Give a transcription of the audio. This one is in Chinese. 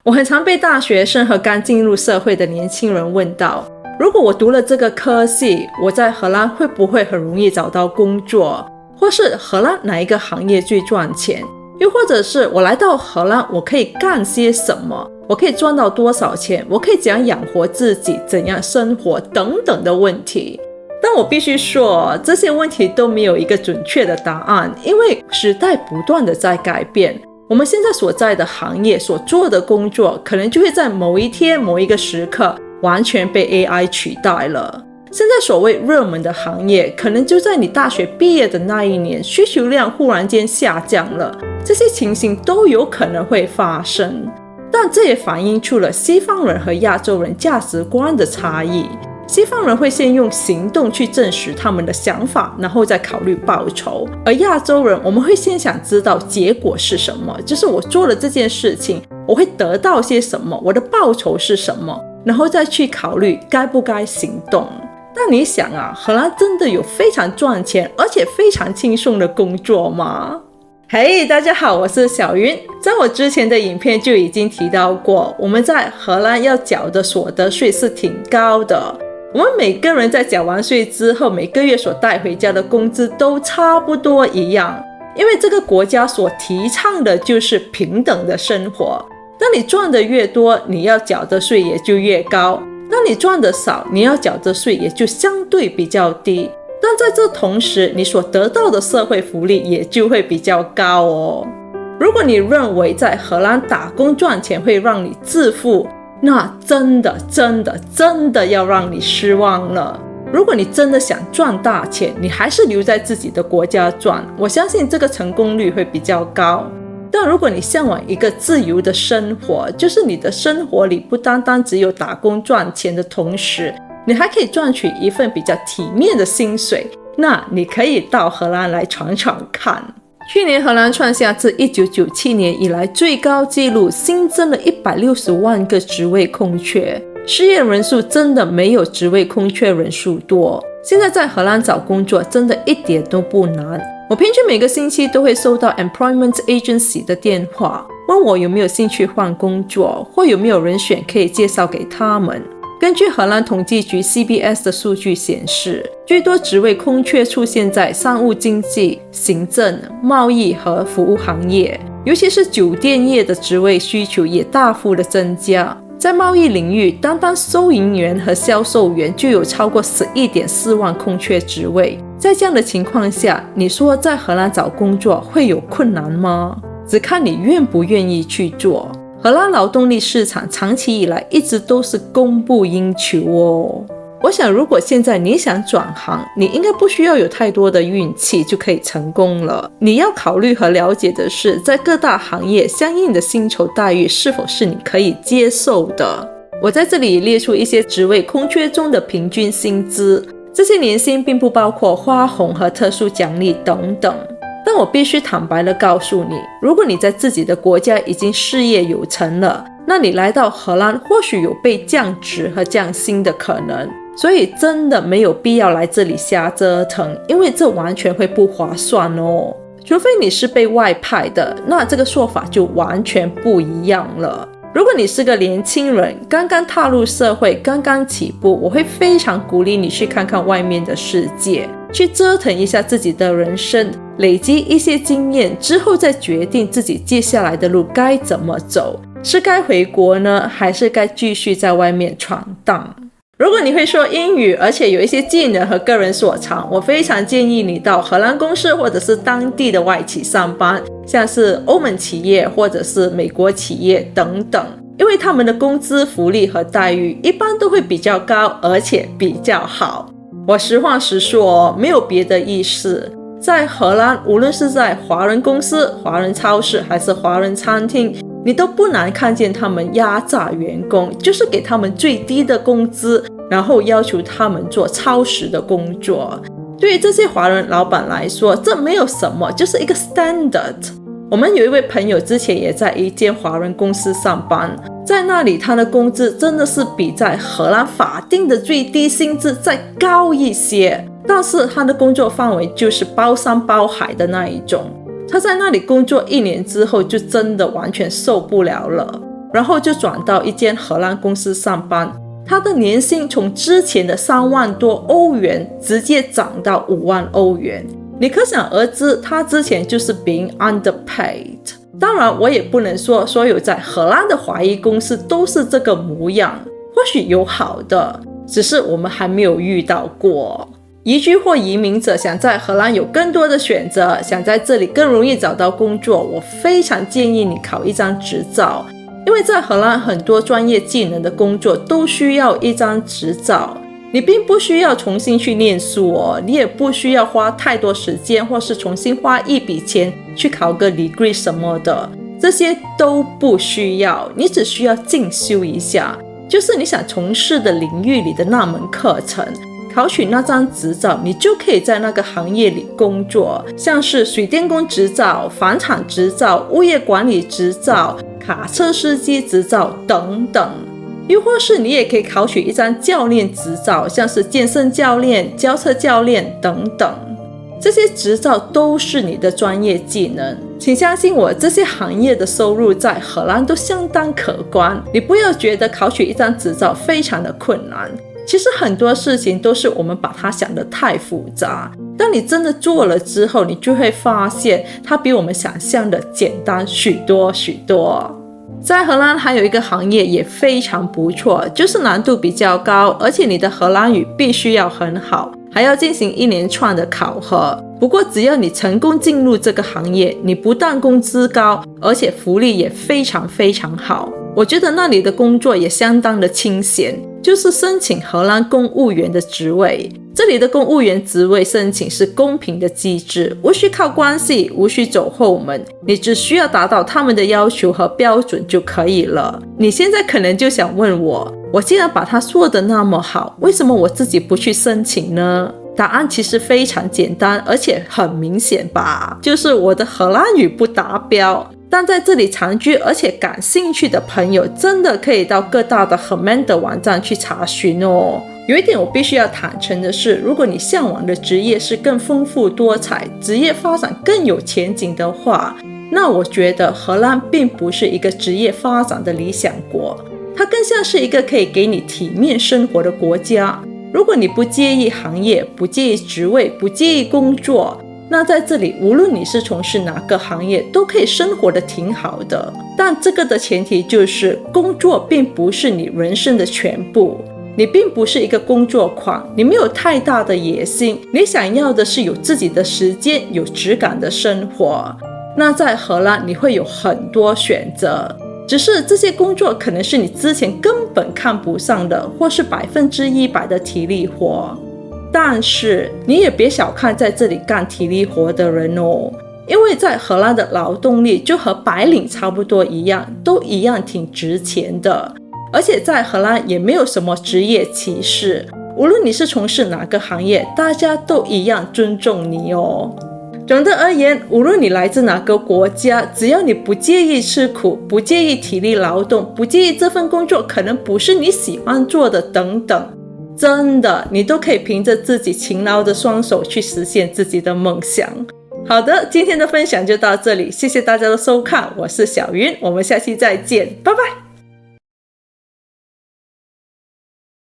我很常被大学生和刚进入社会的年轻人问到，如果我读了这个科系，我在荷兰会不会很容易找到工作？或是荷兰哪一个行业最赚钱？又或者是我来到荷兰，我可以干些什么？我可以赚到多少钱？我可以怎样养活自己？怎样生活？等等的问题。但我必须说，这些问题都没有一个准确的答案，因为时代不断的在改变。我们现在所在的行业所做的工作，可能就会在某一天某一个时刻完全被 AI 取代了。现在所谓热门的行业，可能就在你大学毕业的那一年，需求量忽然间下降了。这些情形都有可能会发生，但这也反映出了西方人和亚洲人价值观的差异。西方人会先用行动去证实他们的想法，然后再考虑报酬，而亚洲人我们会先想知道结果是什么，就是我做了这件事情我会得到些什么，我的报酬是什么，然后再去考虑该不该行动。但你想啊，荷兰真的有非常赚钱而且非常轻松的工作吗？嘿，大家好，我是小云。在我之前的影片就已经提到过，我们在荷兰要缴的所得税是挺高的。我们每个人在缴完税之后，每个月所带回家的工资都差不多一样，因为这个国家所提倡的就是平等的生活。当你赚的越多，你要缴的税也就越高；当你赚的少，你要缴的税也就相对比较低。但在这同时，你所得到的社会福利也就会比较高哦。如果你认为在荷兰打工赚钱会让你致富，那真的要让你失望了。如果你真的想赚大钱，你还是留在自己的国家赚，我相信这个成功率会比较高。但如果你向往一个自由的生活，就是你的生活里不单单只有打工赚钱的同时，你还可以赚取一份比较体面的薪水，那你可以到荷兰来闯闯看。去年荷兰创下自1997年以来最高纪录，新增了160万个职位空缺，失业人数真的没有职位空缺人数多。现在在荷兰找工作真的一点都不难，我平均每个星期都会收到 Employment Agency 的电话，问我有没有兴趣换工作，或有没有人选可以介绍给他们。根据荷兰统计局 CBS 的数据显示，最多职位空缺出现在商务经济、行政、贸易和服务行业，尤其是酒店业的职位需求也大幅的增加。在贸易领域，单单收银员和销售员就有超过 11.4 万空缺职位。在这样的情况下，你说在荷兰找工作会有困难吗？只看你愿不愿意去做。荷兰劳动力市场长期以来一直都是供不应求哦。我想如果现在你想转行，你应该不需要有太多的运气就可以成功了。你要考虑和了解的是，在各大行业相应的薪酬待遇是否是你可以接受的。我在这里列出一些职位空缺中的平均薪资，这些年薪并不包括花红和特殊奖励等等。但我必须坦白地告诉你，如果你在自己的国家已经事业有成了，那你来到荷兰或许有被降职和降薪的可能，所以真的没有必要来这里瞎折腾，因为这完全会不划算哦。除非你是被外派的，那这个说法就完全不一样了。如果你是个年轻人，刚刚踏入社会，刚刚起步，我会非常鼓励你去看看外面的世界，去折腾一下自己的人生，累积一些经验之后再决定自己接下来的路该怎么走，是该回国呢，还是该继续在外面闯荡。如果你会说英语，而且有一些技能和个人所长，我非常建议你到荷兰公司或者是当地的外企上班，像是欧盟企业或者是美国企业等等，因为他们的工资福利和待遇一般都会比较高，而且比较好。我实话实说，没有别的意思。在荷兰，无论是在华人公司、华人超市还是华人餐厅，你都不难看见他们压榨员工，就是给他们最低的工资，然后要求他们做超时的工作。对于这些华人老板来说，这没有什么，就是一个 standard。我们有一位朋友之前也在一间华人公司上班，在那里他的工资真的是比在荷兰法定的最低薪资再高一些，但是他的工作范围就是包山包海的那一种。他在那里工作1年之后就真的完全受不了了。然后就转到一间荷兰公司上班。他的年薪从之前的3万多欧元直接涨到5万欧元，你可想而知，他之前就是 being underpaid。 当然我也不能说所有在荷兰的华裔公司都是这个模样，或许有好的，只是我们还没有遇到过。移居或移民者想在荷兰有更多的选择，想在这里更容易找到工作，我非常建议你考一张执照，因为在荷兰很多专业技能的工作都需要一张执照。你并不需要重新去念书哦，你也不需要花太多时间或是重新花一笔钱去考个 degree 什么的，这些都不需要，你只需要进修一下，就是你想从事的领域里的那门课程，考取那张执照，你就可以在那个行业里工作，像是水电工执照、房产执照、物业管理执照、卡车司机执照等等。又或是你也可以考取一张教练执照，像是健身教练、轿车教练等等，这些执照都是你的专业技能。请相信我，这些行业的收入在荷兰都相当可观，你不要觉得考取一张执照非常的困难，其实很多事情都是我们把它想得太复杂，当你真的做了之后，你就会发现它比我们想象的简单许多许多。在荷兰还有一个行业也非常不错，就是难度比较高，而且你的荷兰语必须要很好，还要进行一连串的考核。不过只要你成功进入这个行业，你不但工资高，而且福利也非常非常好。我觉得那里的工作也相当的清闲，就是申请荷兰公务员的职位。这里的公务员职位申请是公平的机制，无需靠关系，无需走后门，你只需要达到他们的要求和标准就可以了。你现在可能就想问我既然把它说得那么好，为什么我自己不去申请呢？答案其实非常简单，而且很明显吧，就是我的荷兰语不达标。但在这里长居而且感兴趣的朋友，真的可以到各大的 Herman 的网站去查询哦。有一点我必须要坦诚的是，如果你向往的职业是更丰富多彩，职业发展更有前景的话，那我觉得荷兰并不是一个职业发展的理想国，它更像是一个可以给你体面生活的国家。如果你不介意行业，不介意职位，不介意工作，那在这里无论你是从事哪个行业都可以生活得挺好的。但这个的前提就是工作并不是你人生的全部，你并不是一个工作狂，你没有太大的野心，你想要的是有自己的时间，有质感的生活。那在荷兰你会有很多选择，只是这些工作可能是你之前根本看不上的，或是100%的体力活。但是你也别小看在这里干体力活的人哦，因为在荷兰的劳动力就和白领差不多一样，都一样挺值钱的。而且在荷兰也没有什么职业歧视，无论你是从事哪个行业，大家都一样尊重你哦。总的而言，无论你来自哪个国家，只要你不介意吃苦，不介意体力劳动，不介意这份工作可能不是你喜欢做的等等，真的你都可以凭着自己勤劳的双手去实现自己的梦想。好的，今天的分享就到这里，谢谢大家的收看，我是小云，我们下期再见，拜拜。